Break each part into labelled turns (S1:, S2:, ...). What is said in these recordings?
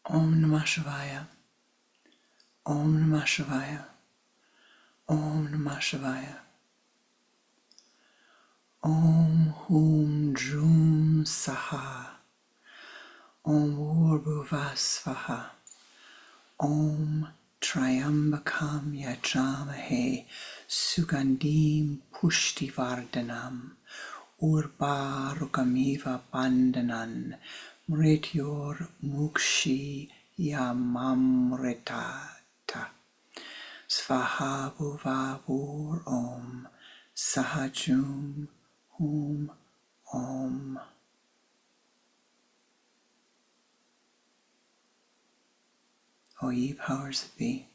S1: Om Namah Shivaya. Om Namah Shivaya. Om Namah Shivaya. Om Hum Drum Saha. Om Bhurvuvah Svaha. Om Triambakam Yajamahe Sugandim Pushtivardhanam Urbarukamiva Bandanan Mrityor Mukshi Yamamritata Svaha Bhuvavur Om Sahajum Hum Om. O ye powers that be,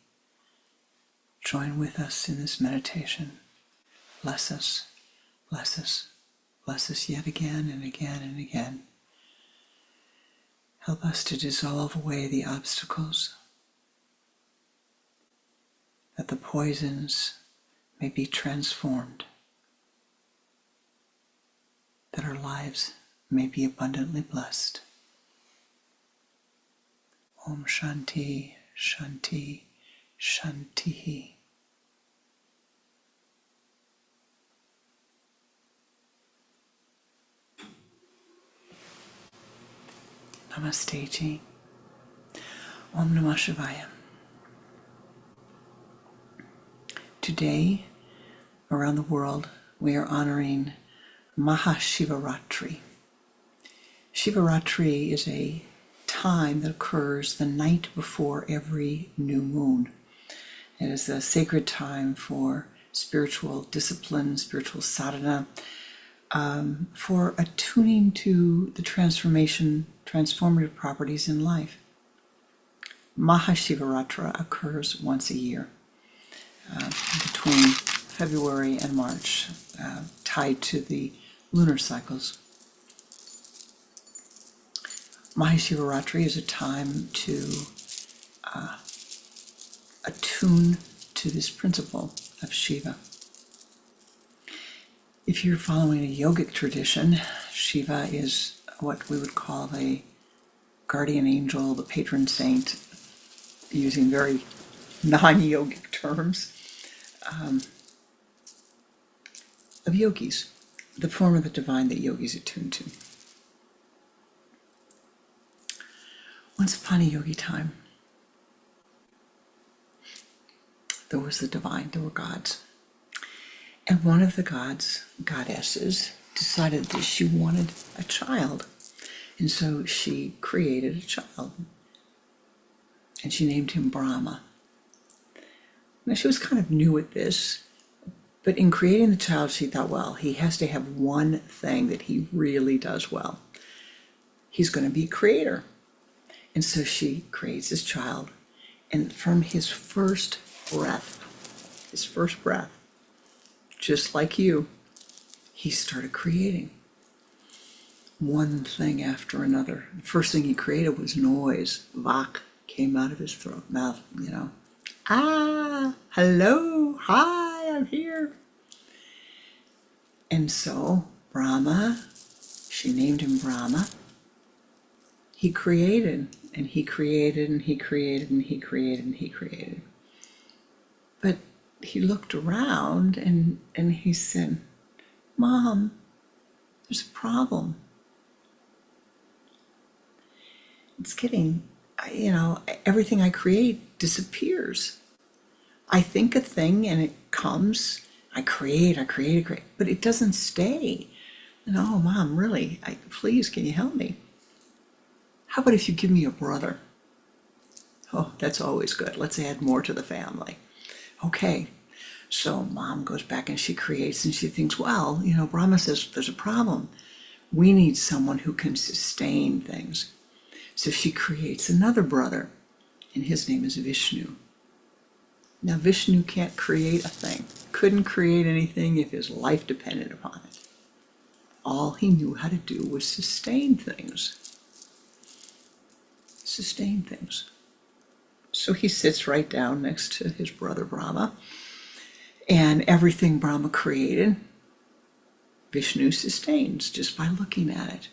S1: join with us in this meditation. Bless us, bless us, bless us yet again and again and again. Help us to dissolve away the obstacles, that the poisons may be transformed, that our lives may be abundantly blessed. Om Shanti, Shanti, Shanti. Namaste Ji. Om Namah Shivaya. Today, around the world, we are honoring Mahashivaratri. Shivaratri is a time that occurs the night before every new moon. It is a sacred time for spiritual discipline, spiritual sadhana, for attuning to the transformative properties in life. Mahashivaratra occurs once a year, between February and March, tied to the lunar cycles. Mahashivaratri is a time to attune to this principle of Shiva. If you're following a yogic tradition, Shiva is what we would call a guardian angel, the patron saint, using very non-yogic terms, of yogis, the form of the divine that yogis attune to. Once upon a yogi time, there was the divine, there were gods. And one of the goddesses, decided that she wanted a child. And so she created a child. And she named him Brahma. Now she was kind of new at this, but in creating the child, she thought, well, he has to have one thing that he really does well. He's going to be a creator. And so she creates this child, and from his first breath, just like you, he started creating one thing after another. The first thing he created was noise. Vak came out of his mouth, hello, hi, I'm here. And so Brahma, she named him Brahma. He created, and he created, and he created, and he created, and he created. But he looked around and he said, Mom, there's a problem. It's getting, everything I create disappears. I think a thing and it comes, I create, but it doesn't stay. Oh, Mom, really, please, can you help me? How about if you give me a brother? Oh, that's always good. Let's add more to the family. Okay, so Mom goes back and she creates, and she thinks, well, Brahma says there's a problem. We need someone who can sustain things. So she creates another brother, and his name is Vishnu. Now, Vishnu can't create a thing, couldn't create anything if his life depended upon it. All he knew how to do was sustain things. So he sits right down next to his brother Brahma, and everything Brahma created, Vishnu sustains just by looking at it.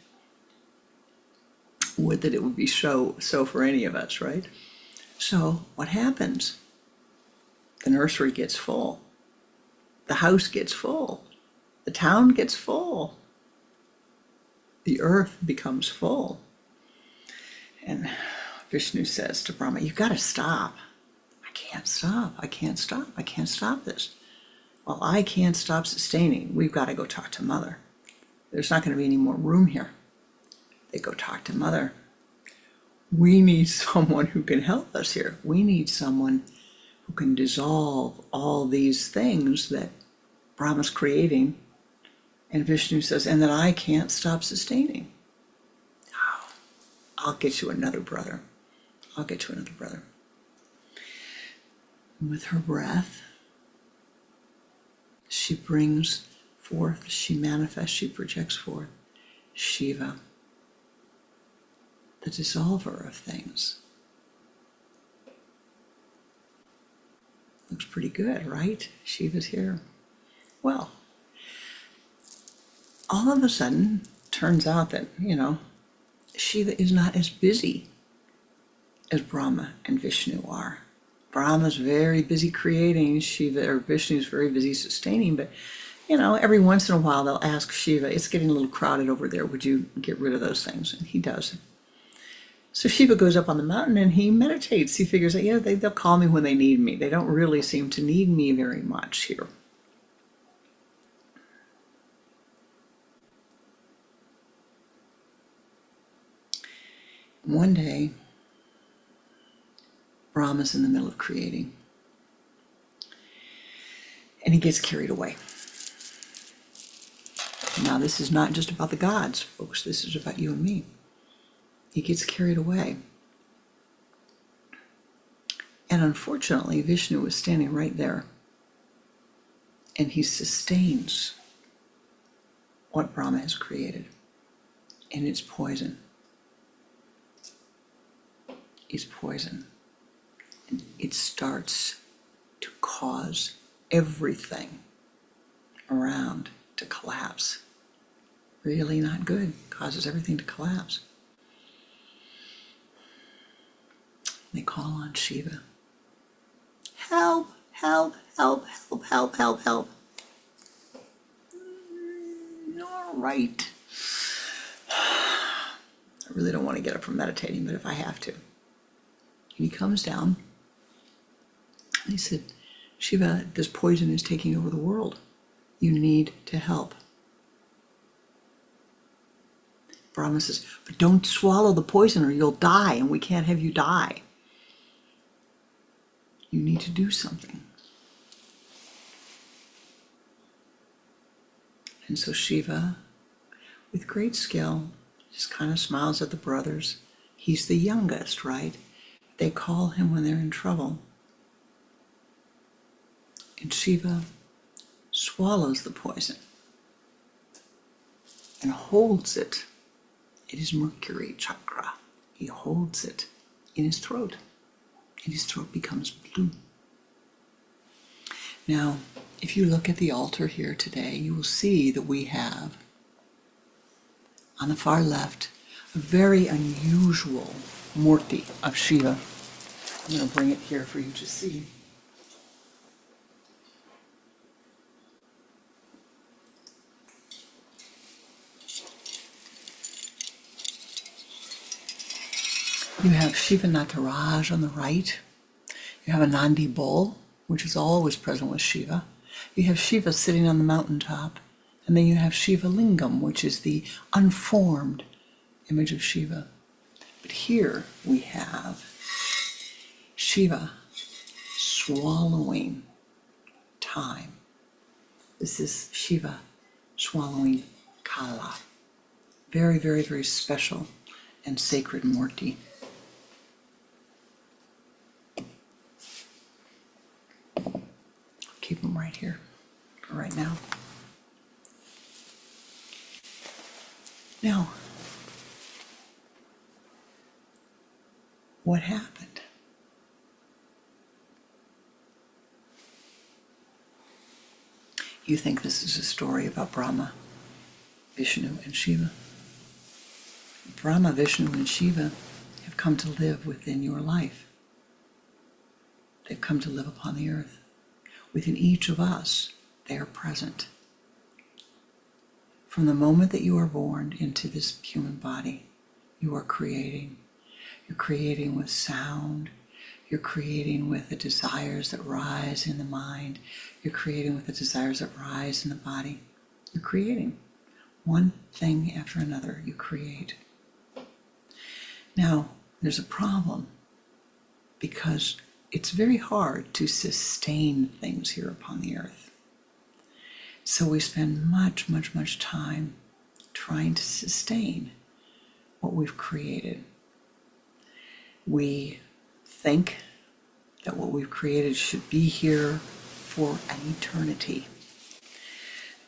S1: Would that it would be so for any of us, right? So what happens? The nursery gets full. The house gets full. The town gets full. The earth becomes full. And Vishnu says to Brahma, "You've got to stop. I can't stop. I can't stop. I can't stop this. Well, I can't stop sustaining. We've got to go talk to Mother. There's not going to be any more room here." They go talk to Mother. We need someone who can help us here. We need someone who can dissolve all these things that Brahma's creating. And Vishnu says, and that I can't stop sustaining. Oh, I'll get you another brother. I'll get you another brother. And with her breath, she brings forth, she manifests, she projects forth Shiva, the dissolver of things. Looks pretty good, right? Shiva's here. Well, all of a sudden, turns out that, Shiva is not as busy as Brahma and Vishnu are. Brahma's very busy creating, Shiva or Vishnu's very busy sustaining, but every once in a while they'll ask Shiva, "It's getting a little crowded over there, would you get rid of those things?" And he does. So Shiva goes up on the mountain and he meditates. He figures that, they'll call me when they need me. They don't really seem to need me very much here. One day, Brahma's in the middle of creating. And he gets carried away. Now, this is not just about the gods, folks. This is about you and me. He gets carried away. And unfortunately, Vishnu was standing right there. And he sustains what Brahma has created. And it's poison. It's poison. And it starts to cause everything around to collapse. Really not good. Causes everything to collapse. They call on Shiva. Help, help, help, help, help, help, help. All right. I really don't want to get up from meditating, but if I have to. And he comes down. And he said, "Shiva, this poison is taking over the world. You need to help." Brahma says, "But don't swallow the poison or you'll die, and we can't have you die. You need to do something." And so Shiva, with great skill, just kind of smiles at the brothers. He's the youngest, right? They call him when they're in trouble. And Shiva swallows the poison and holds it in his Mercury chakra. He holds it in his throat, and his throat becomes blue. Now, if you look at the altar here today, you will see that we have, on the far left, a very unusual murti of Shiva. I'm going to bring it here for you to see. You have Shiva Nataraj on the right. You have a Nandi bull, which is always present with Shiva. You have Shiva sitting on the mountaintop. And then you have Shiva Lingam, which is the unformed image of Shiva. But here we have Shiva swallowing time. This is Shiva swallowing Kala. Very, very, very special and sacred murti. Keep them right here for right now. Now, what happened? You think this is a story about Brahma, Vishnu, and Shiva? Brahma, Vishnu, and Shiva have come to live within your life. They've come to live upon the earth. Within each of us, they are present. From the moment that you are born into this human body, you are creating. You're creating with sound. You're creating with the desires that rise in the mind. You're creating with the desires that rise in the body. You're creating. One thing after another, you create. Now, there's a problem because it's very hard to sustain things here upon the earth. So we spend much, much, much time trying to sustain what we've created. We think that what we've created should be here for an eternity.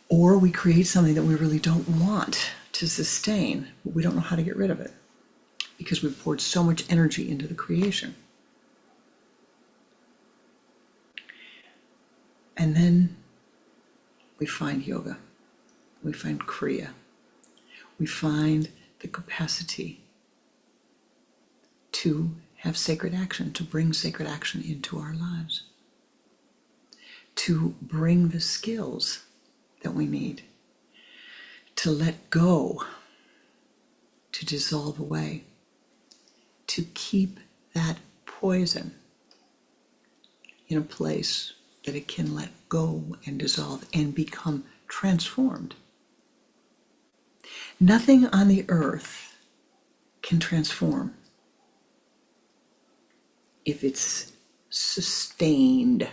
S1: Or we create something that we really don't want to sustain, but we don't know how to get rid of it because we've poured so much energy into the creation. And then we find yoga, we find Kriya, we find the capacity to have sacred action, to bring sacred action into our lives, to bring the skills that we need, to let go, to dissolve away, to keep that poison in a place that it can let go and dissolve and become transformed. Nothing on the earth can transform if it's sustained.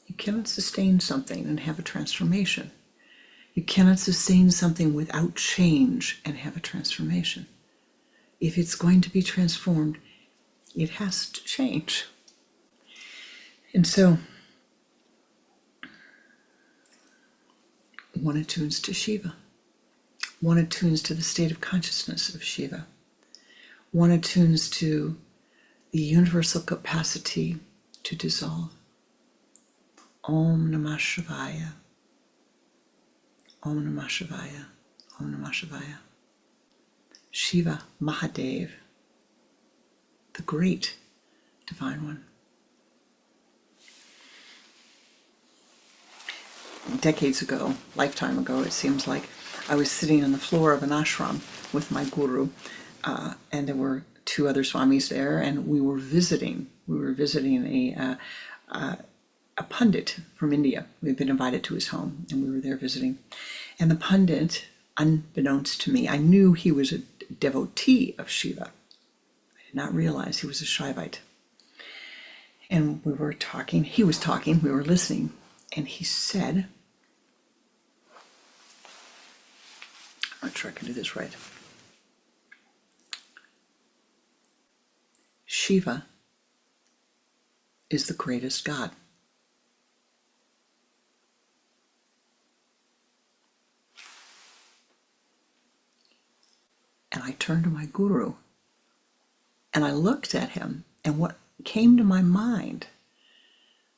S1: You cannot sustain something and have a transformation. You cannot sustain something without change and have a transformation. If it's going to be transformed, it has to change. And so, one attunes to Shiva. One attunes to the state of consciousness of Shiva. One attunes to the universal capacity to dissolve. Om Namah Shivaya. Om Namah Shivaya. Om Namah Shivaya. Shiva Mahadev, the great Divine One. Decades ago, lifetime ago, it seems like, I was sitting on the floor of an ashram with my guru, and there were two other swamis there, and we were visiting a pundit from India. We'd been invited to his home, and we were there visiting. And the pundit, unbeknownst to me, I knew he was a devotee of Shiva. I did not realize he was a Shaivite. And we were talking, he was talking, we were listening, and he said, I'm not sure I can do this right. Shiva is the greatest God. And I turned to my guru and I looked at him, and what came to my mind,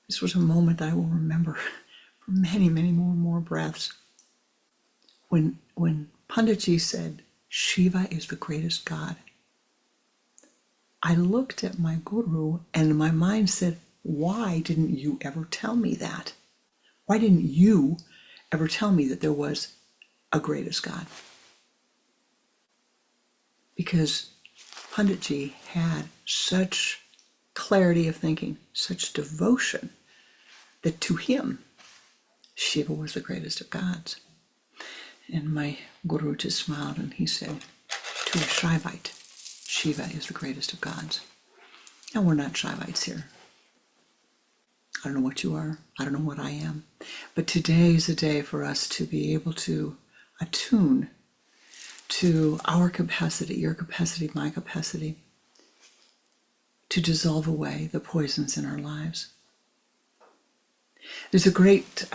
S1: this was a moment that I will remember for many, many more breaths. When Panditji said, Shiva is the greatest God, I looked at my guru and my mind said, why didn't you ever tell me that? Why didn't you ever tell me that there was a greatest God? Because Panditji had such clarity of thinking, such devotion, that to him, Shiva was the greatest of gods. And my guru just smiled and he said, to a Shaivite, Shiva is the greatest of gods. Now, we're not Shaivites here. I don't know what you are. I don't know what I am. But today is a day for us to be able to attune to our capacity, your capacity, my capacity, to dissolve away the poisons in our lives. There's a great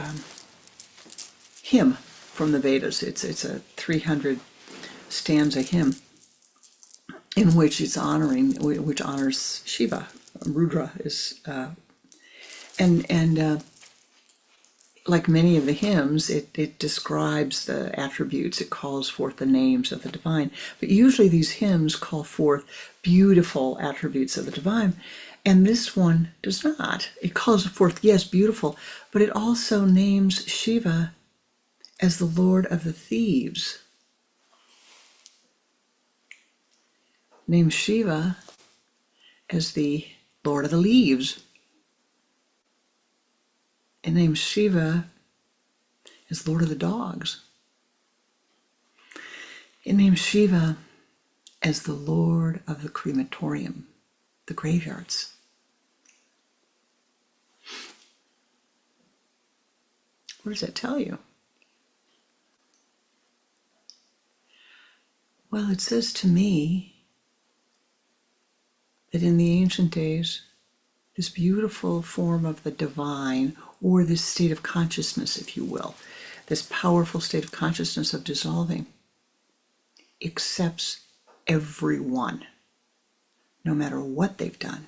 S1: hymn from the Vedas. It's a 300 stanza hymn in which it's which honors Shiva. Rudra is, and like many of the hymns, it describes the attributes, it calls forth the names of the divine. But usually these hymns call forth beautiful attributes of the divine. And this one does not. It calls forth, yes, beautiful, but it also names Shiva as the Lord of the thieves. Names Shiva as the Lord of the leaves. It names Shiva as Lord of the dogs. It names Shiva as the Lord of the crematorium, the graveyards. What does that tell you? Well, it says to me that in the ancient days, this beautiful form of the divine, or this state of consciousness, if you will, this powerful state of consciousness of dissolving, accepts everyone, no matter what they've done.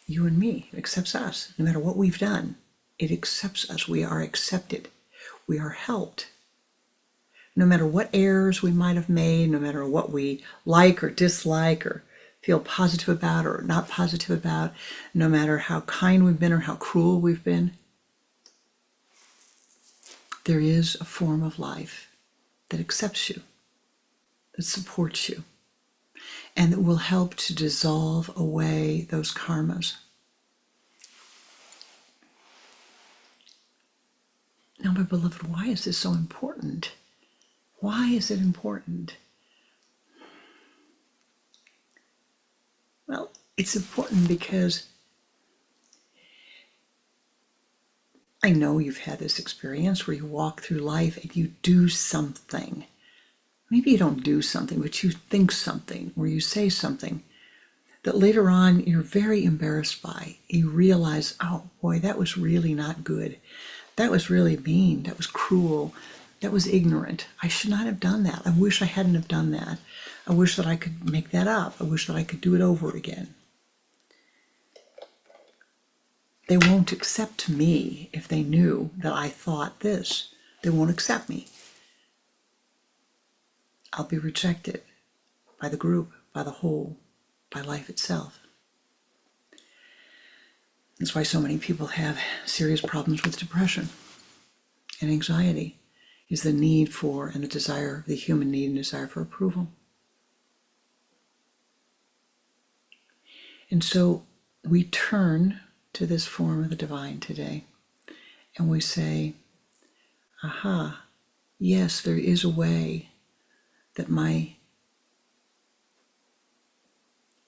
S1: You and me, it accepts us, no matter what we've done. It accepts us. We are accepted. We are helped. No matter what errors we might have made, no matter what we like or dislike or feel positive about or not positive about, no matter how kind we've been or how cruel we've been, there is a form of life that accepts you, that supports you, and that will help to dissolve away those karmas. Now, my beloved, why is this so important? Why is it important? Well, it's important because I know you've had this experience where you walk through life and you do something. Maybe you don't do something, but you think something or you say something that later on you're very embarrassed by. You realize, oh boy, that was really not good. That was really mean. That was cruel. That was ignorant. I should not have done that. I wish I hadn't have done that. I wish that I could make that up. I wish that I could do it over again. They won't accept me if they knew that I thought this. They won't accept me. I'll be rejected by the group, by the whole, by life itself. That's why so many people have serious problems with depression and anxiety, is the need for and the desire, the human need and desire for approval. And so we turn to this form of the divine today and we say, aha, yes, there is a way that my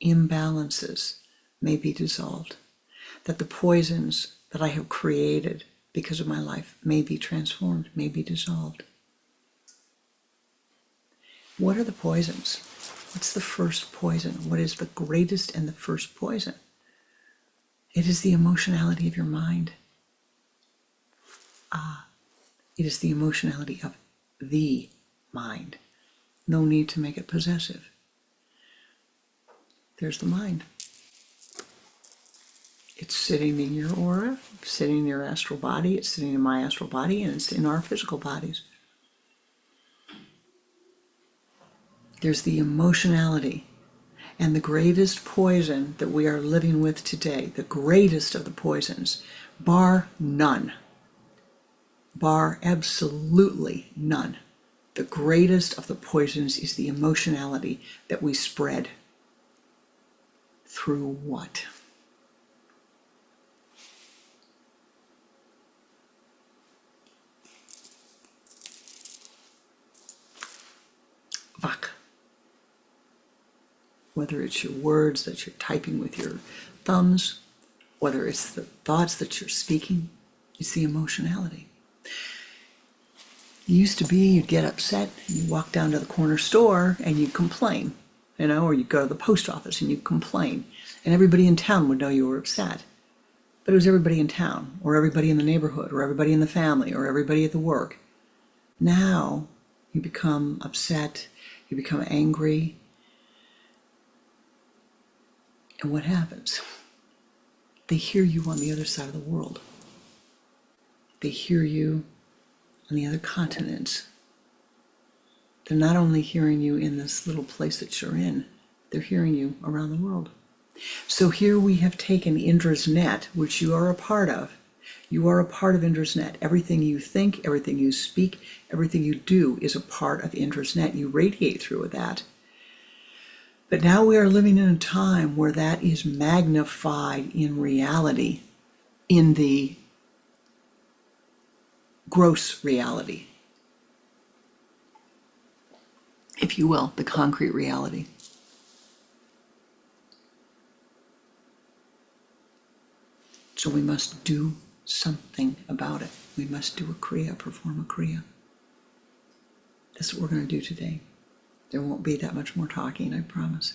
S1: imbalances may be dissolved, that the poisons that I have created because of my life may be transformed, may be dissolved. What are the poisons? What's the first poison? What is the greatest and the first poison? It is the emotionality of your mind. It is the emotionality of the mind. No need to make it possessive. There's the mind. It's sitting in your aura, sitting in your astral body, it's sitting in my astral body, and it's in our physical bodies. There's the emotionality. And the greatest poison that we are living with today, the greatest of the poisons, bar none, bar absolutely none, the greatest of the poisons is the emotionality that we spread. Through what? Vak. Whether it's your words that you're typing with your thumbs, whether it's the thoughts that you're speaking, it's the emotionality. It used to be you'd get upset, and you walk down to the corner store and you'd complain, or you'd go to the post office and you'd complain, and everybody in town would know you were upset. But it was everybody in town, or everybody in the neighborhood, or everybody in the family, or everybody at the work. Now you become upset, you become angry, and what happens? They hear you on the other side of the world. They hear you on the other continents. They're not only hearing you in this little place that you're in, they're hearing you around the world. So here we have taken Indra's net, which you are a part of. You are a part of Indra's net. Everything you think, everything you speak, everything you do is a part of Indra's net. You radiate through that. But now we are living in a time where that is magnified in reality, in the gross reality, if you will, the concrete reality. So we must do something about it. We must do a Kriya, perform a Kriya. That's what we're going to do today. There won't be that much more talking, I promise.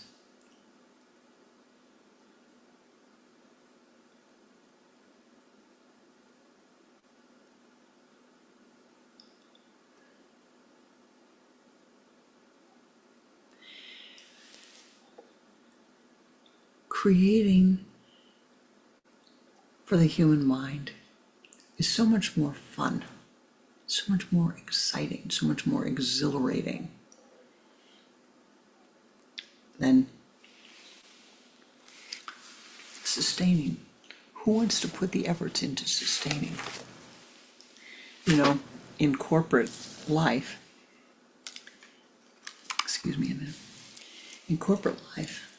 S1: Creating for the human mind is so much more fun, so much more exciting, so much more exhilarating than sustaining. Who wants to put the efforts into sustaining? You know, in corporate life, excuse me a minute, in corporate life,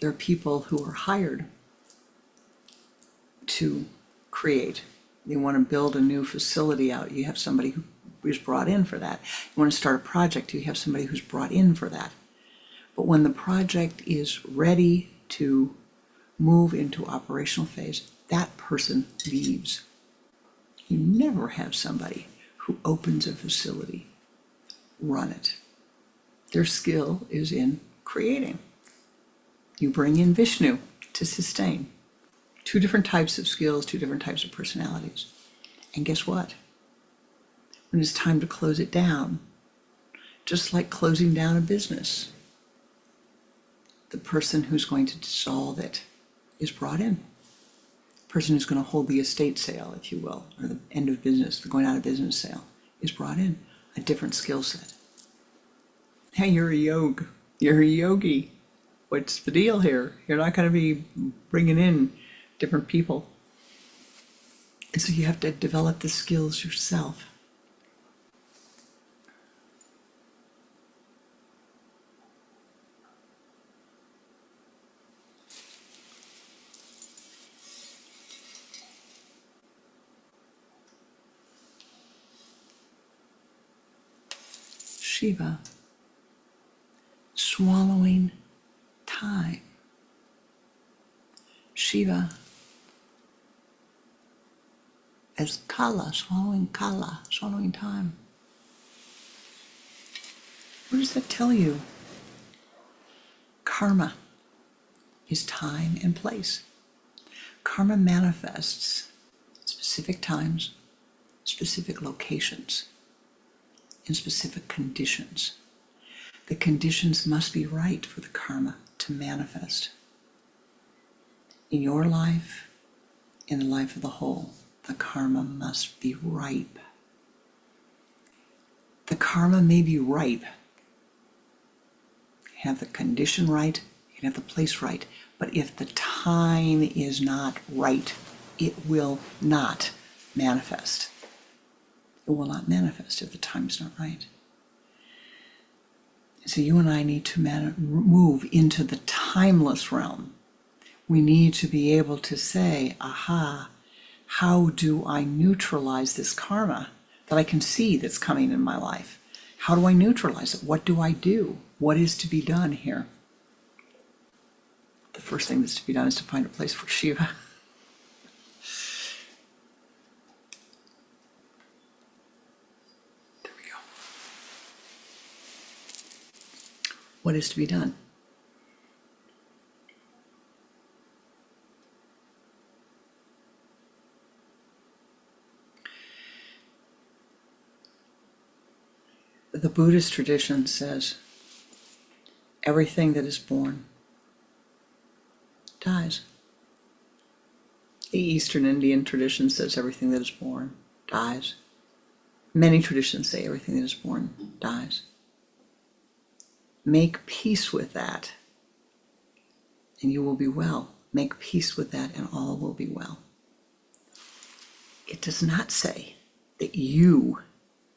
S1: there are people who are hired to create. You want to build a new facility out, you have somebody who is brought in for that. You want to start a project, you have somebody who's brought in for that. But when the project is ready to move into operational phase, that person leaves. You never have somebody who opens a facility, run it. Their skill is in creating. You bring in Vishnu to sustain. Two different types of skills, two different types of personalities. And guess what? When it's time to close it down, just like closing down a business, the person who's going to dissolve it is brought in. The person who's going to hold the estate sale, if you will, or the end of business, the going out of business sale, is brought in. A different skill set. Hey, you're a yogi. What's the deal here? You're not going to be bringing in different people. And so you have to develop the skills yourself. Shiva, swallowing time. Shiva as kala, swallowing time. What does that tell you? Karma is time and place. Karma manifests specific times, specific locations, in specific conditions. The conditions must be right for the karma to manifest. In your life, in the life of the whole, the karma must be ripe. The karma may be ripe. You have the condition right, you have the place right, but if the time is not right, it will not manifest. It will not manifest if the time is not right. So you and I need to move into the timeless realm. We need to be able to say, aha, how do I neutralize this karma that I can see that's coming in my life? How do I neutralize it? What do I do? What is to be done here? The first thing that's to be done is to find a place for Shiva. What is to be done? The Buddhist tradition says everything that is born dies. The Eastern Indian tradition says everything that is born dies. Many traditions say everything that is born dies. Make peace with that, and you will be well. Make peace with that, and all will be well. It does not say that you,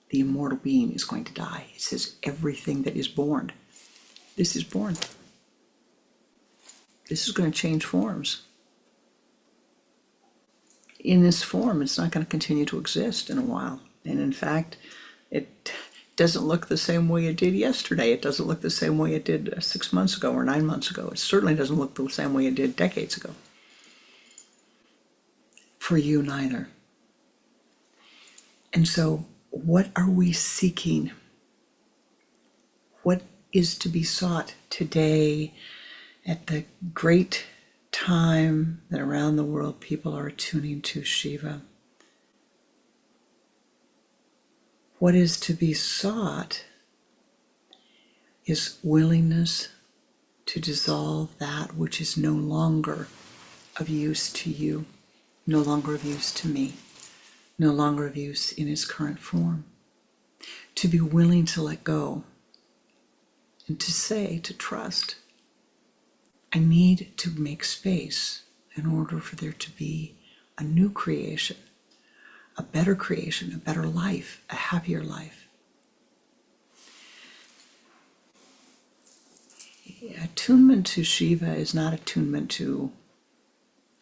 S1: the immortal being, is going to die. It says everything that is born. This is born. This is going to change forms. In this form, it's not going to continue to exist in a while. And in fact, it doesn't look the same way it did yesterday. It doesn't look the same way it did 6 months ago or 9 months ago. It certainly doesn't look the same way it did decades ago. For you, neither. And so, what are we seeking? What is to be sought today at the great time that around the world people are attuning to Shiva? What is to be sought is willingness to dissolve that which is no longer of use to you, no longer of use to me, no longer of use in its current form. To be willing to let go and to say, to trust, I need to make space in order for there to be a new creation, a better creation, a better life, a happier life. Attunement to Shiva is not attunement to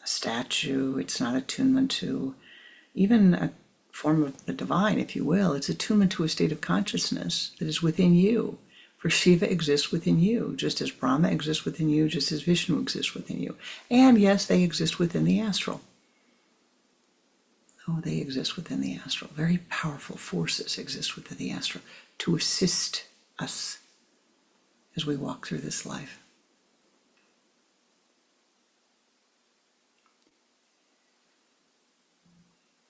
S1: a statue. It's not attunement to even a form of the divine, if you will. It's attunement to a state of consciousness that is within you. For Shiva exists within you, just as Brahma exists within you, just as Vishnu exists within you. And yes, they exist within the astral. Oh, they exist within the astral. Very powerful forces exist within the astral to assist us as we walk through this life.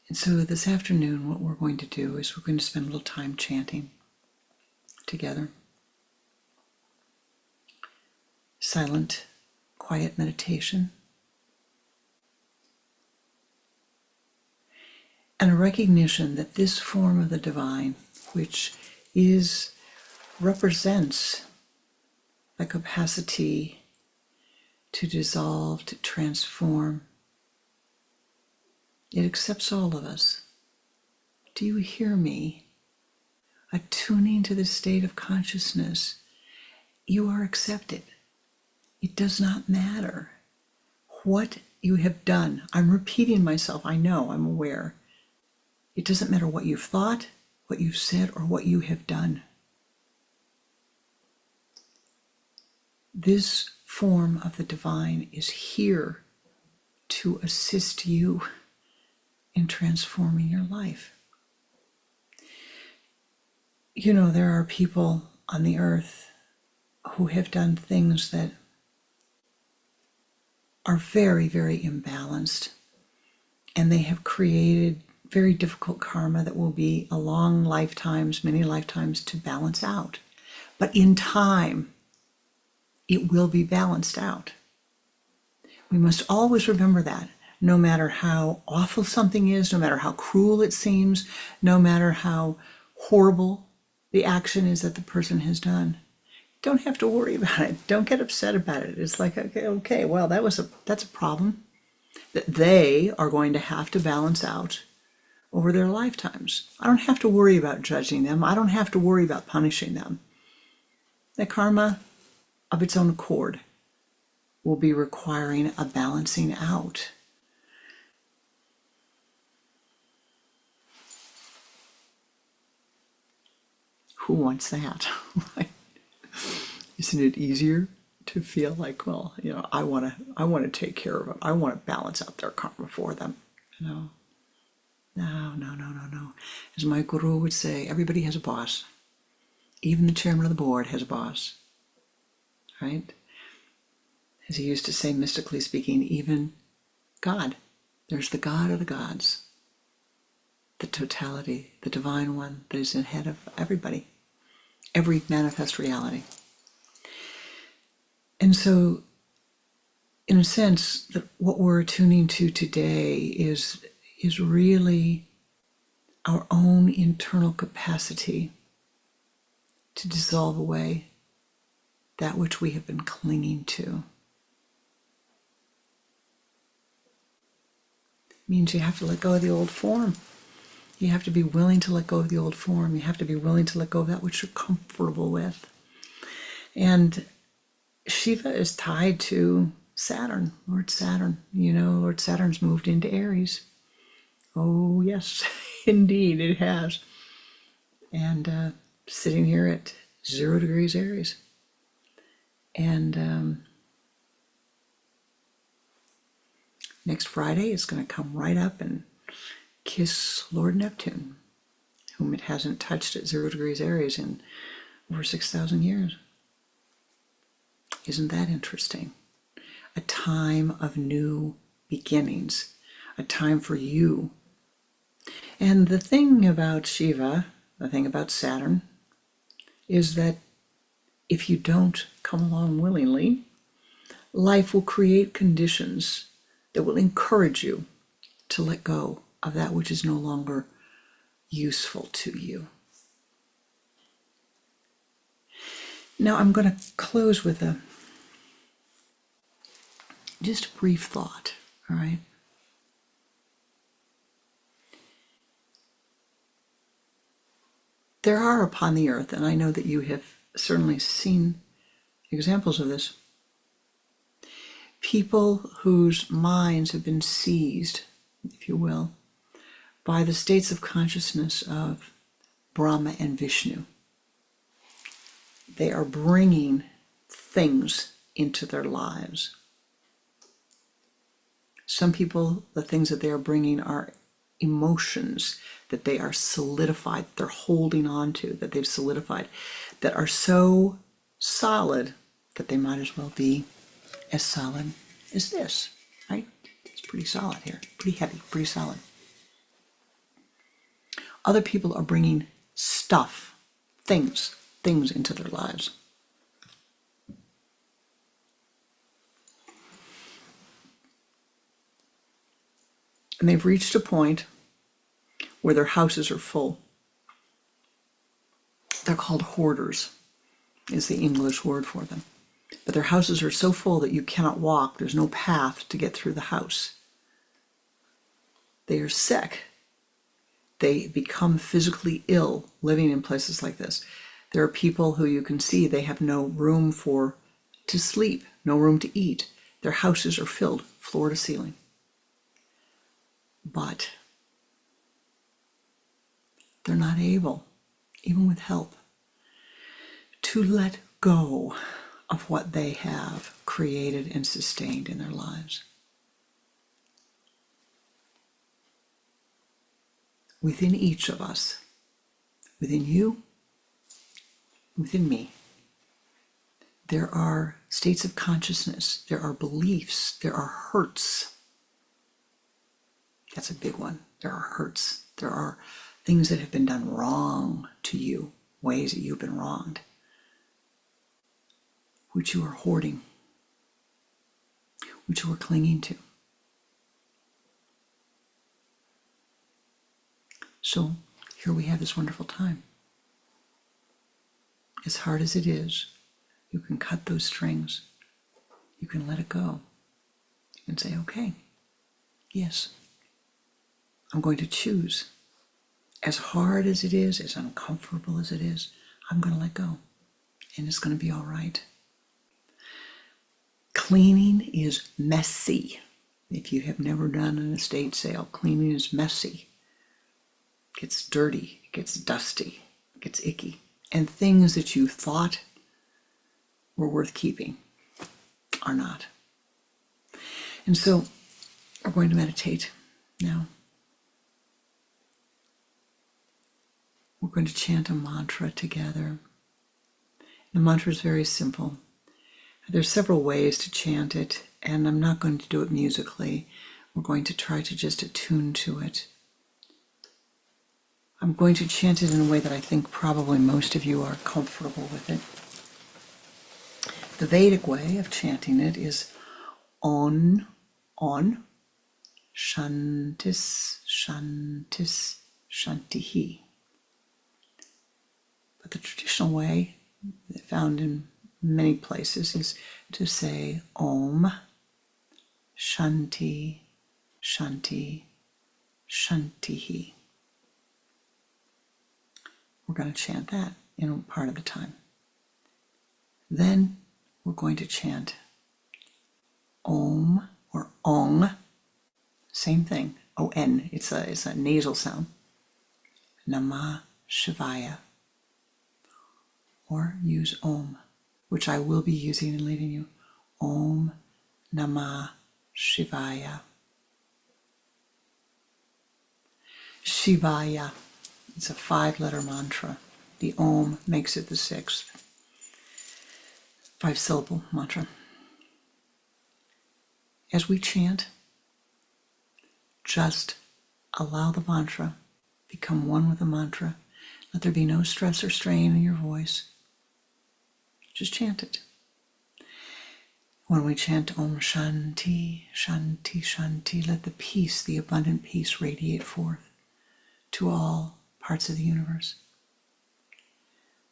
S1: And so this afternoon, what we're going to do is we're going to spend a little time chanting together. Silent, quiet meditation. And a recognition that this form of the divine, which represents the capacity to dissolve, to transform, it accepts all of us. Do you hear me? Attuning to the state of consciousness, you are accepted. It does not matter what you have done. I'm repeating myself. I know, I'm aware. It doesn't matter what you've thought, what you've said, or what you have done. This form of the divine is here to assist you in transforming your life. You know, there are people on the earth who have done things that are very, very imbalanced, and they have created very difficult karma that will be a long lifetimes, many lifetimes to balance out. But in time, it will be balanced out. We must always remember that, no matter how awful something is, no matter how cruel it seems, no matter how horrible the action is that the person has done. Don't have to worry about it. Don't get upset about it. It's like, okay, well, that's a problem that they are going to have to balance out over their lifetimes. I don't have to worry about judging them. I don't have to worry about punishing them. The karma of its own accord will be requiring a balancing out. Who wants that? Isn't it easier to feel like, well, you know, I want to take care of them. I want to balance out their karma for them. You know, no. As my guru would say, everybody has a boss. Even the chairman of the board has a boss, right? As he used to say, mystically speaking, even God. There's the God of the gods, the totality, the divine one that is ahead of everybody, every manifest reality. And so, in a sense, that what we're attuning to today is really our own internal capacity to dissolve away that which we have been clinging to. It means you have to let go of the old form. You have to be willing to let go of the old form. You have to be willing to let go of that which you're comfortable with. And Shiva is tied to Saturn, Lord Saturn. You know, Lord Saturn's moved into Aries. Oh, yes, indeed, it has. And sitting here at 0 degrees Aries. And next Friday, it's going to come right up and kiss Lord Neptune, whom it hasn't touched at 0 degrees Aries in over 6,000 years. Isn't that interesting? A time of new beginnings, a time for you. And the thing about Shiva, the thing about Saturn, is that if you don't come along willingly, life will create conditions that will encourage you to let go of that which is no longer useful to you. Now I'm going to close with just a brief thought, all right? There are upon the earth, and I know that you have certainly seen examples of this, people whose minds have been seized, if you will, by the states of consciousness of Brahma and Vishnu. They are bringing things into their lives. Some people, the things that they are bringing are emotions that they are solidified, they're holding on to, that they've solidified, that are so solid that they might as well be as solid as this, right? It's pretty solid here, pretty heavy, pretty solid. Other people are bringing stuff, things into their lives. And they've reached a point where their houses are full. They're called hoarders, is the English word for them. But their houses are so full that you cannot walk. There's no path to get through the house. They are sick. They become physically ill living in places like this. There are people who you can see they have no room to sleep, no room to eat. Their houses are filled, floor to ceiling. But they're not able, even with help, to let go of what they have created and sustained in their lives. Within each of us, within you, within me, there are states of consciousness, there are beliefs, there are hurts. That's a big one. There are hurts. There are things that have been done wrong to you, ways that you've been wronged, which you are hoarding, which you are clinging to. So here we have this wonderful time. As hard as it is, you can cut those strings. You can let it go. You can say, okay, yes, I'm going to choose. As hard as it is, as uncomfortable as it is, I'm going to let go. And it's going to be all right. Cleaning is messy. If you have never done an estate sale, cleaning is messy. It gets dirty, it gets dusty, it gets icky. And things that you thought were worth keeping are not. And so we're going to meditate now. We're going to chant a mantra together. The mantra is very simple. There's several ways to chant it, and I'm not going to do it musically. We're going to try to just attune to it. I'm going to chant it in a way that I think probably most of you are comfortable with it. The Vedic way of chanting it is on, shantis, shantis, shantihi. But the traditional way, found in many places, is to say Om, Shanti, Shanti, Shantihi. We're going to chant that in part of the time. Then we're going to chant Om or Ong, same thing, O-N, it's a nasal sound. Namah Shivaya. Or use Om, which I will be using and leading you. Om Namah Shivaya. Shivaya. It's a 5-letter mantra. The Om makes it the 6th. 5-syllable mantra. As we chant, just allow the mantra, become one with the mantra. Let there be no stress or strain in your voice. Just chant it. When we chant Om Shanti, Shanti, Shanti, let the peace, the abundant peace, radiate forth to all parts of the universe.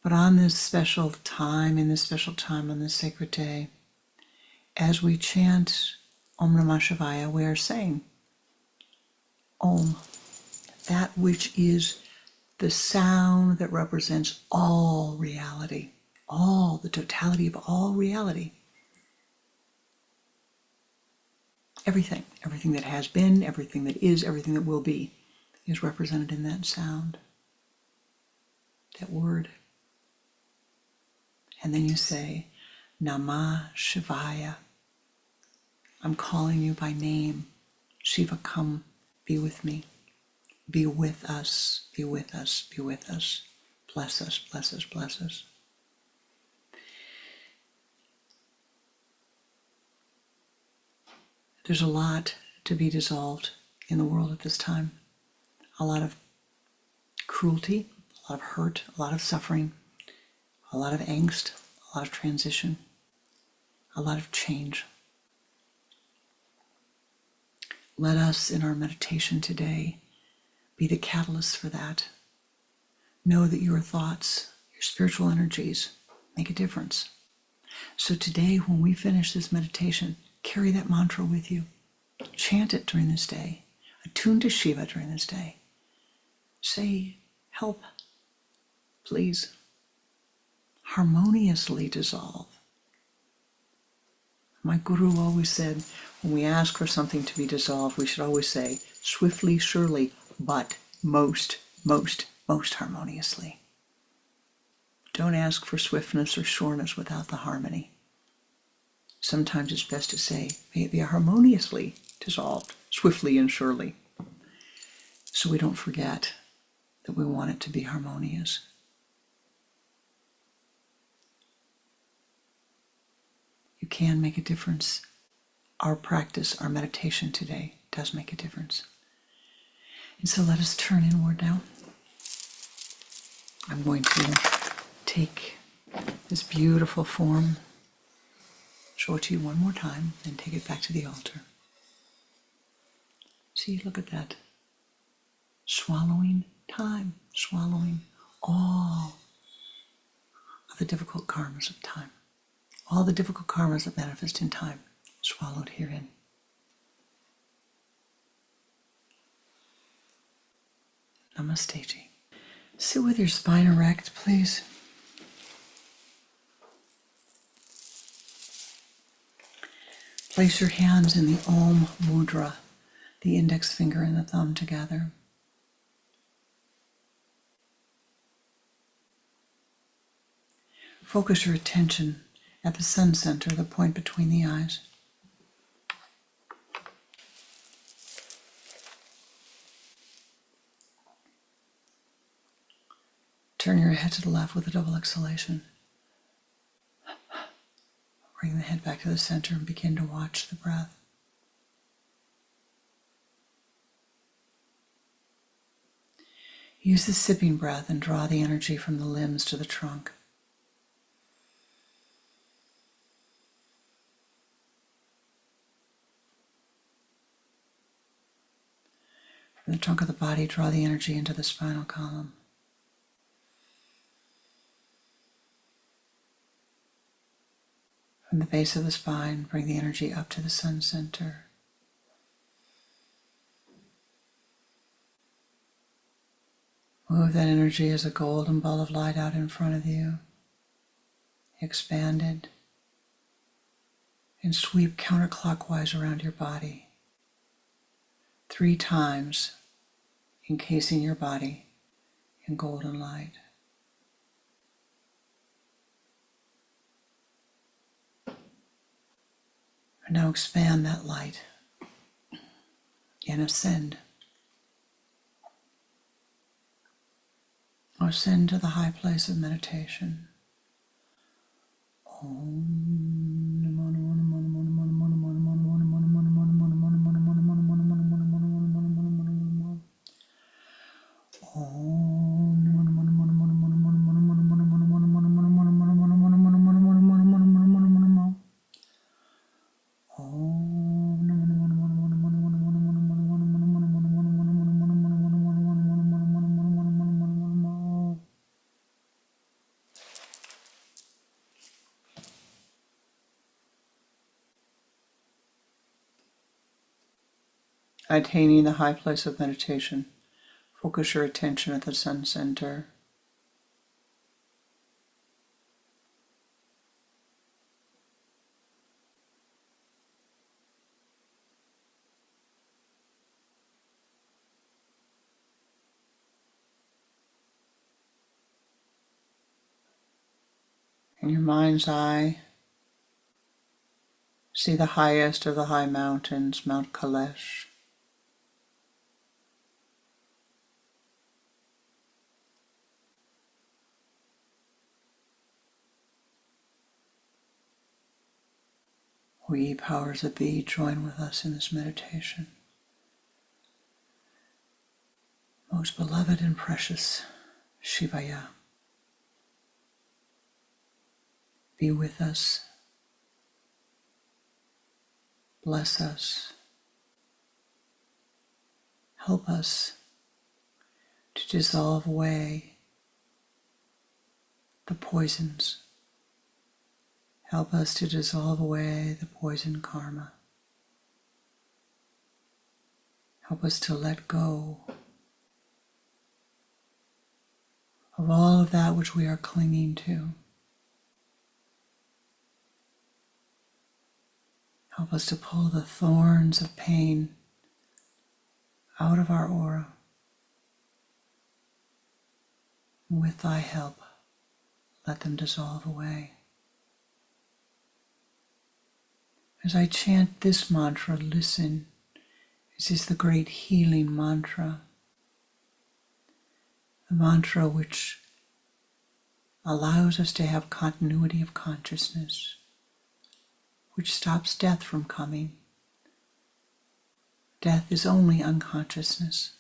S1: But on this special time, on this sacred day, as we chant Om Namah Shivaya, we are saying Om, that which is the sound that represents all reality, all, the totality of all reality. Everything that has been, everything that is, everything that will be, is represented in that sound, that word. And then you say, Namah Shivaya. I'm calling you by name. Shiva, come, be with me. Be with us, be with us, be with us. Bless us, bless us, bless us. There's a lot to be dissolved in the world at this time. A lot of cruelty, a lot of hurt, a lot of suffering, a lot of angst, a lot of transition, a lot of change. Let us, in our meditation today, be the catalyst for that. Know that your thoughts, your spiritual energies, make a difference. So today, when we finish this meditation, carry that mantra with you. Chant it during this day. Attune to Shiva during this day. Say, help, please. Harmoniously dissolve. My guru always said, when we ask for something to be dissolved, we should always say, swiftly, surely, but most harmoniously. Don't ask for swiftness or sureness without the harmony. Sometimes it's best to say, may it be harmoniously dissolved, swiftly and surely, so we don't forget that we want it to be harmonious. You can make a difference. Our practice, our meditation today does make a difference. And so let us turn inward now. I'm going to take this beautiful form, show it to you one more time, and take it back to the altar. See, look at that. Swallowing time, swallowing all of the difficult karmas of time. All the difficult karmas that manifest in time, swallowed herein. Namaste ji. Sit with your spine erect, please. Place your hands in the Om Mudra, the index finger and the thumb together. Focus your attention at the sun center, the point between the eyes. Turn your head to the left with a double exhalation. Bring the head back to the center and begin to watch the breath. Use the sipping breath and draw the energy from the limbs to the trunk. From the trunk of the body, draw the energy into the spinal column. From the base of the spine, bring the energy up to the sun center. Move that energy as a golden ball of light out in front of you. Expand it and sweep counterclockwise around your body 3 times, encasing your body in golden light. And now expand that light and ascend. Or ascend to the high place of meditation. Attaining the high place of meditation, focus your attention at the sun center. In your mind's eye, see the highest of the high mountains, Mount Kailash. We, powers that be, join with us in this meditation. Most beloved and precious Shivaya, be with us, bless us, help us to dissolve away the poisons. Help us to dissolve away the poison karma. Help us to let go of all of that which we are clinging to. Help us to pull the thorns of pain out of our aura. With thy help, let them dissolve away. As I chant this mantra, listen. This is the great healing mantra. The mantra which allows us to have continuity of consciousness, which stops death from coming. Death is only unconsciousness.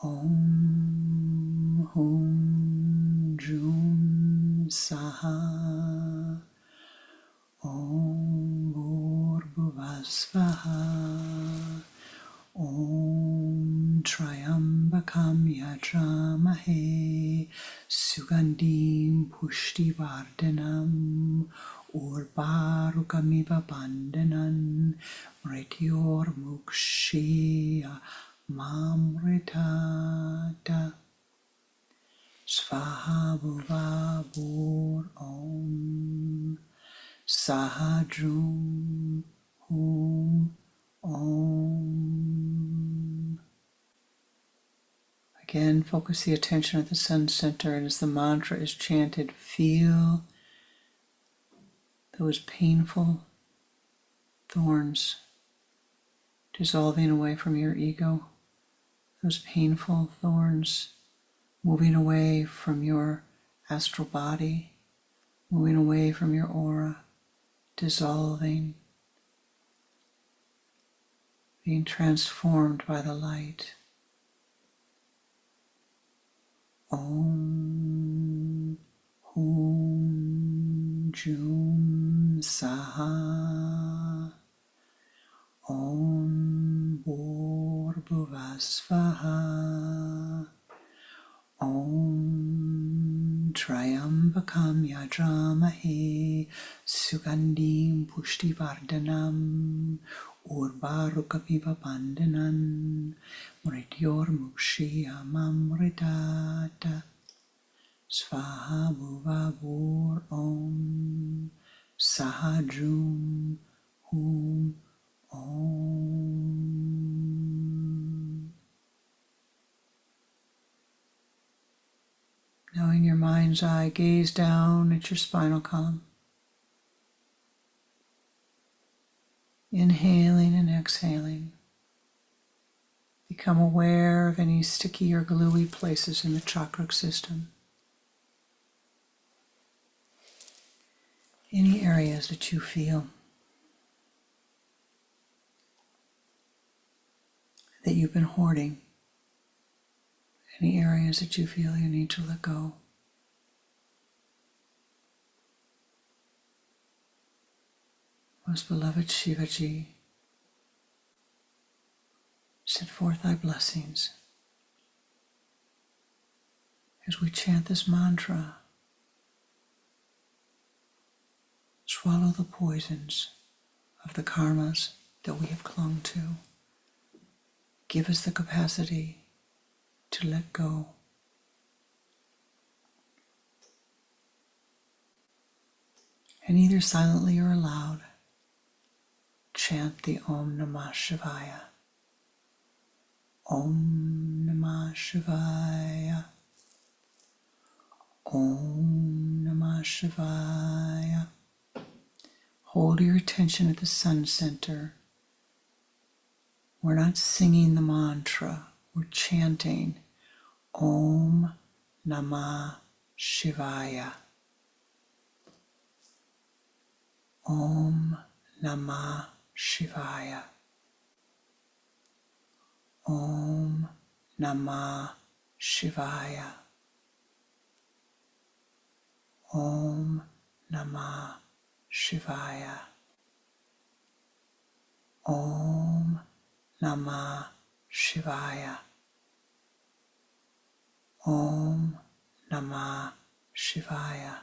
S1: Om Hum Jum Saha Om Bhuvasvaha Om Triambakam Yajamahe Sugandim Pushtivardhanam Urbarukamiva Bandhanan Mrityor Mukshya Mamritata Svaha Bhuva Bhur Om Sahajrum Hum Om. Again, focus the attention at the sun center, and as the mantra is chanted, feel those painful thorns dissolving away from your ego, those painful thorns moving away from your astral body, moving away from your aura, dissolving, being transformed by the light. Om Hum Jum Saha Bhuvasvaha. Om Triambakam Yadramahe Sugandim Pushtivardhanam Urvarukapiva Pandanan Mrityor Mukshiyamamritata Svaha Bhuvavur Om Sahajum Hum Om. Now in your mind's eye, gaze down at your spinal column. Inhaling and exhaling. Become aware of any sticky or gluey places in the chakra system. Any areas that you feel that you've been hoarding. Any areas that you feel you need to let go. Most beloved Shivaji, send forth thy blessings as we chant this mantra. Swallow the poisons of the karmas that we have clung to. Give us the capacity to let go. And either silently or aloud, chant the Om Namah Shivaya. Om Namah Shivaya. Om Namah Shivaya. Hold your attention at the sun center. We're not singing the mantra, we're chanting Om Namah Shivaya. Om Namah Shivaya. Om Namah Shivaya. Om Namah Shivaya. Om Namah Shivaya. Om Namah Shivaya.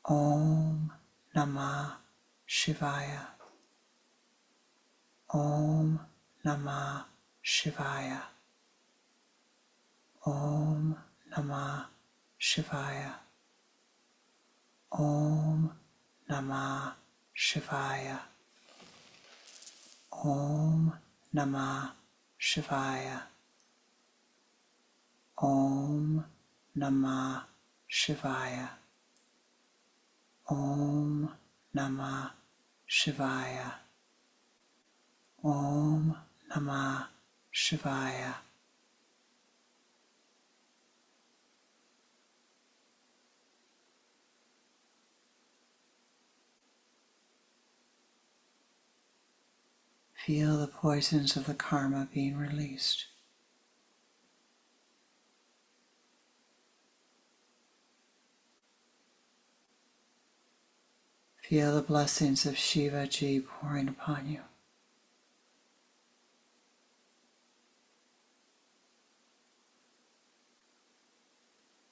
S1: Om Namah Shivaya. Om Namah Shivaya. Om Namah Shivaya. Om Namah Shivaya. Om Namah Shivaya. Om Namah Shivaya. Om Namah Shivaya. Om Namah Shivaya. Feel the poisons of the karma being released. Feel the blessings of Shiva Ji pouring upon you.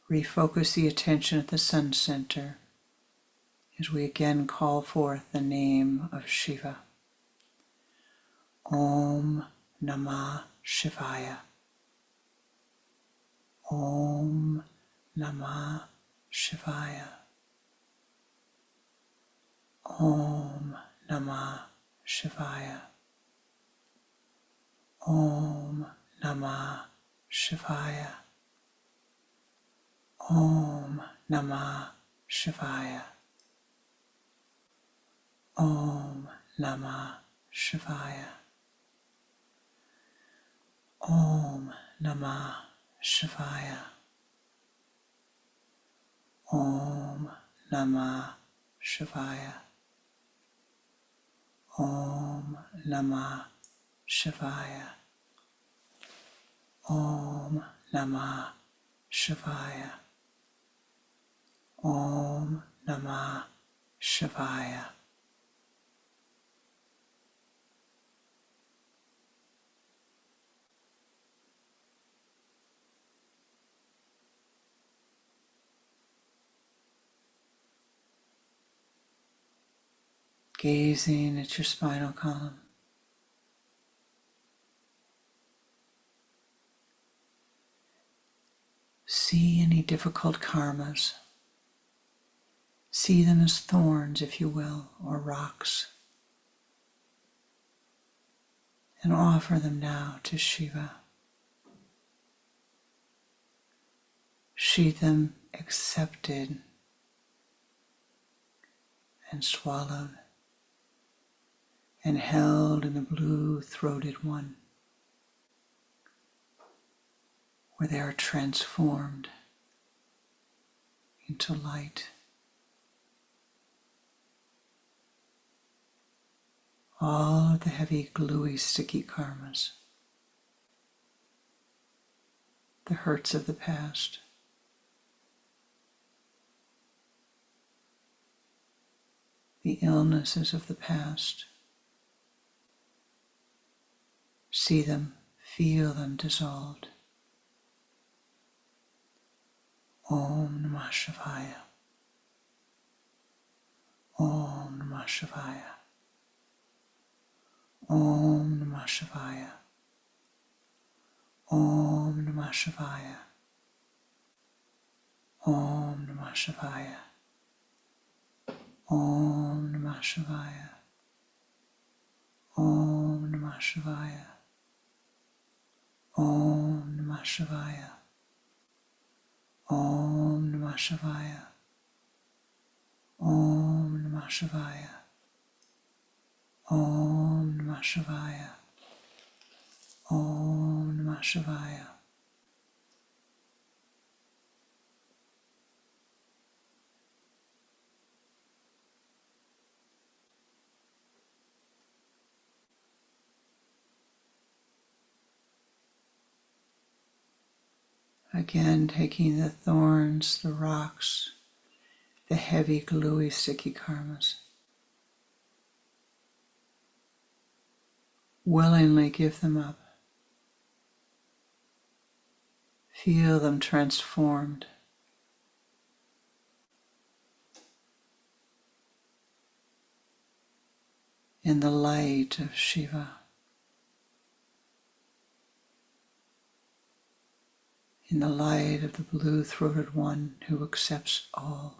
S1: Refocus the attention at the sun center as we again call forth the name of Shiva. Om Namah Shivaya. Om Namah Shivaya. Om Namah Shivaya. Om Namah Shivaya. Om Namah Shivaya. Om Namah Shivaya. Om Namah Shivaya. Om Namah Shivaya. Om Namah Shivaya. Om Namah Shivaya. Om Namah Shivaya. Gazing at your spinal column. See any difficult karmas. See them as thorns, if you will, or rocks. And offer them now to Shiva. See them accepted and swallowed and held in the blue-throated one, where they are transformed into light. All of the heavy, gluey, sticky karmas, the hurts of the past, the illnesses of the past. See them, feel them dissolved. Om Namah Shivaya. Om Namah Shivaya. Om Namah Shivaya. Om Namah Shivaya. Om Namah Shivaya. Om Namah Shivaya. Om Namah Shivaya. Om Namah Shivaya. Om Namah Shivaya. Om Namah Shivaya. Om Namah Shivaya. Om Namah Shivaya. Again, taking the thorns, the rocks, the heavy, gluey, sticky karmas. Willingly give them up. Feel them transformed. In the light of Shiva. In the light of the blue-throated one who accepts all.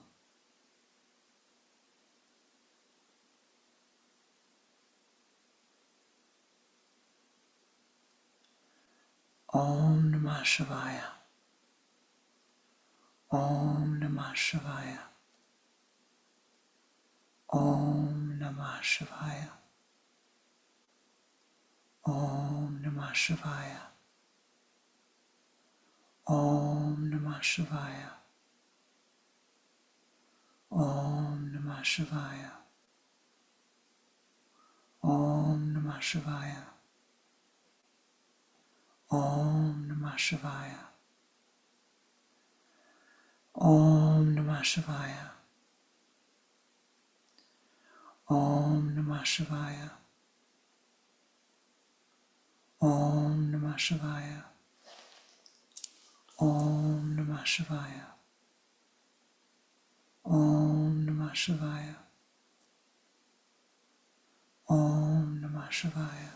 S1: Om Namah Shivaya. Om Namah Shivaya. Om Namah Shivaya. Om Namah Shivaya. Om Namah Shivaya. Om Namah Shivaya. Om Namah Shivaya. Om Namah Shivaya. Om Namah Shivaya. Om Namah Shivaya. Om Namah Shivaya. Om Namah Shivaya. Om Namah Shivaya. Om Namah Shivaya.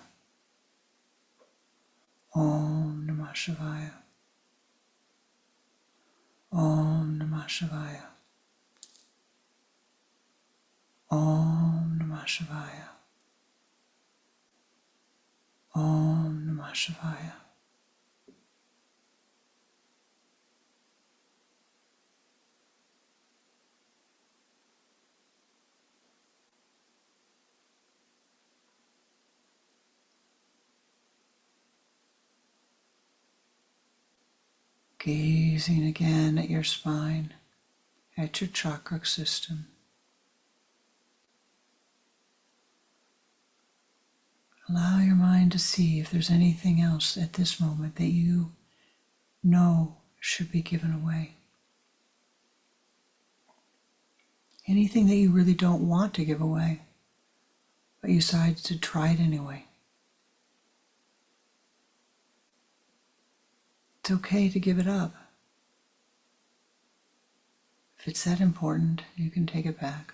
S1: Om Namah Shivaya. Om Namah Shivaya. Om Namah Shivaya. Om Namah Shivaya. Gazing again at your spine, at your chakra system. Allow your mind to see if there's anything else at this moment that you know should be given away. Anything that you really don't want to give away, but you decide to try it anyway. It's okay to give it up. If it's that important, you can take it back.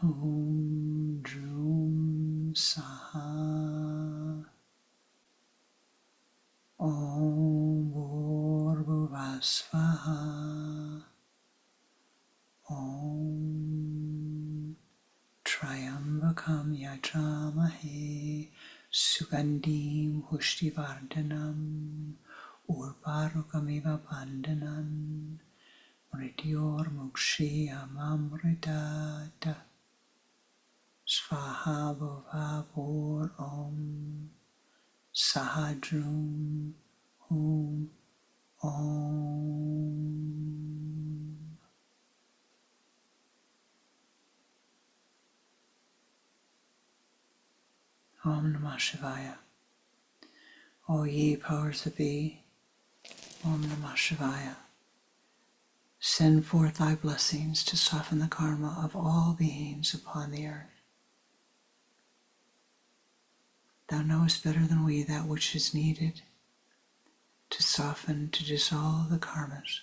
S1: Hum Jum Saha Om Bhurvasvaha Om Triambakam Yajamahe Sugandim Hushtivardhanam Urvarukamiva Bandhanam Mrityor Mukshiyamamritata Svaha Bhavapur Om Sahajrum Hum Om. Om Namah Shivaya. O ye powers that be, Om Namah Shivaya. Send forth thy blessings to soften the karma of all beings upon the earth. Thou knowest better than we that which is needed to soften, to dissolve the karmas.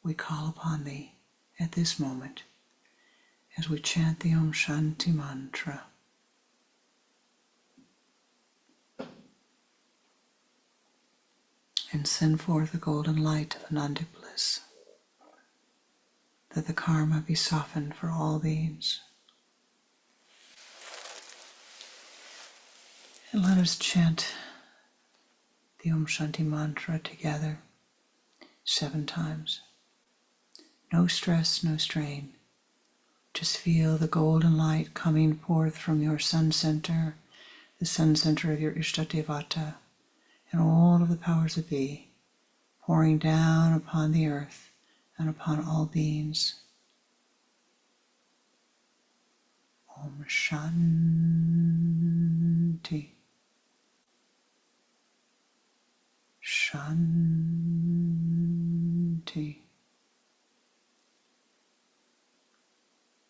S1: We call upon thee at this moment as we chant the Om Shanti mantra. And send forth the golden light of Ananda bliss, that the karma be softened for all beings. And let us chant the Om Shanti mantra together 7 times. No stress, no strain. Just feel the golden light coming forth from your sun center, the sun center of your Ishtadevata, and all of the powers that be, pouring down upon the earth and upon all beings. Om Shanti. Shanti.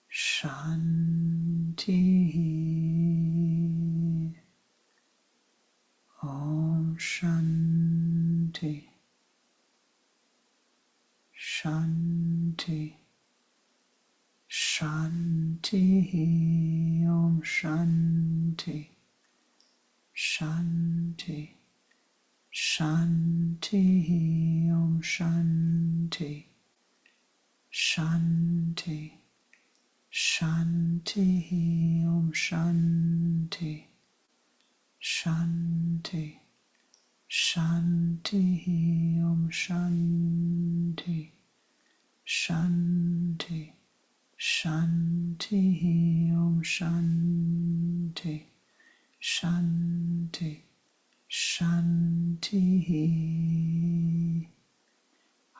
S1: Shanti. Om Shanti. Shanti. Shanti. Om Shanti. Shanti. Shanti. Om Shanti. Shanti. Shanti. Om Shanti. Shanti. Shanti. Om Shanti. Shanti. Shanti. Om Shanti. Shanti. Shanti.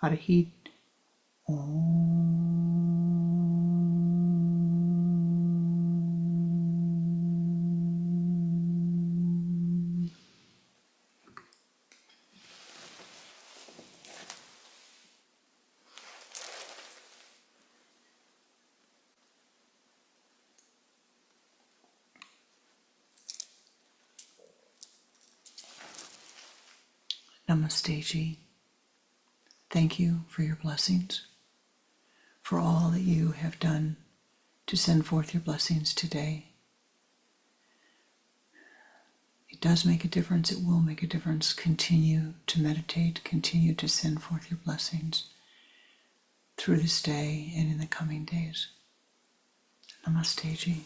S1: Harhi Om. Namaste Ji. Thank you for your blessings, for all that you have done to send forth your blessings today. It does make a difference. It will make a difference. Continue to meditate. Continue to send forth your blessings through this day and in the coming days. Namaste Ji.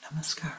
S1: Namaskar.